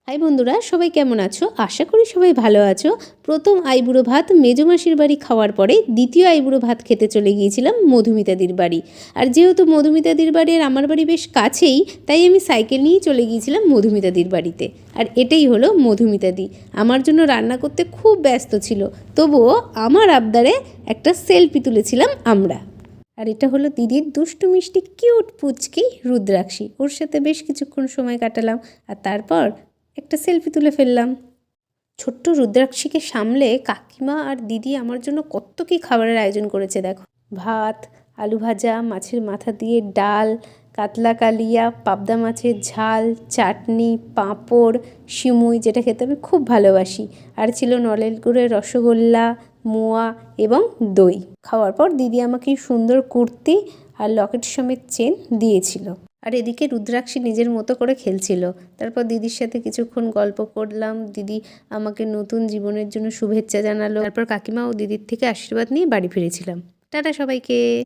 High বন্ধুরা, সবাই কেমন আছো? আশা করি সবাই ভালো আছো। প্রথম আইবুড়ো ভাত মেজমাসির বাড়ি খাওয়ার পরে দ্বিতীয় আইবুড়ো ভাত খেতে চলে গিয়েছিলাম মধুমিতাদির বাড়ি। আর যেহেতু মধুমিতাদির বাড়ি আর আমার বাড়ি বেশ কাছেই, তাই আমি সাইকেল নিয়েই চলে গিয়েছিলাম মধুমিতাদির বাড়িতে। আর এটাই হলো মধুমিতাদি। আমার জন্য রান্না করতে খুব ব্যস্ত ছিল, তবুও আমার আবদারে একটা সেলফি তুলেছিলাম আমরা। আর এটা হলো দিদির দুষ্টু মিষ্টি কিউট পুচকি রুদ্রাক্ষী। ওর সাথে বেশ কিছুক্ষণ সময় কাটালাম, আর তারপর একটা সেলফি তুলে ফেললাম। ছোট্ট রুদ্রাক্ষীকে সামলে কাকিমা আর দিদি আমার জন্য কত কী খাবারের আয়োজন করেছে দেখো। ভাত, আলু ভাজা, মাছের মাথা দিয়ে ডাল, কাতলা কালিয়া, পাবদা মাছের ঝাল, চাটনি, পাঁপড়, সিমুই যেটা খেতে আমি খুব ভালোবাসি, আর ছিল নলেন গুড়ের রসগোল্লা, মোয়া এবং দই। খাওয়ার পর দিদি আমাকে সুন্দর কুর্তি আর লকেট সমেত চেন দিয়েছিল। আর এদিকে রুদ্রাক্ষী নিজের মতো করে খেলছিল। তারপর দিদির সাথে কিছুক্ষণ গল্প করলাম। দিদি আমাকে নতুন জীবনের জন্য শুভেচ্ছা জানালো। তারপর কাকিমা ও দিদির থেকে আশীর্বাদ নিয়ে বাড়ি ফিরেছিলাম। টাটা সবাইকে।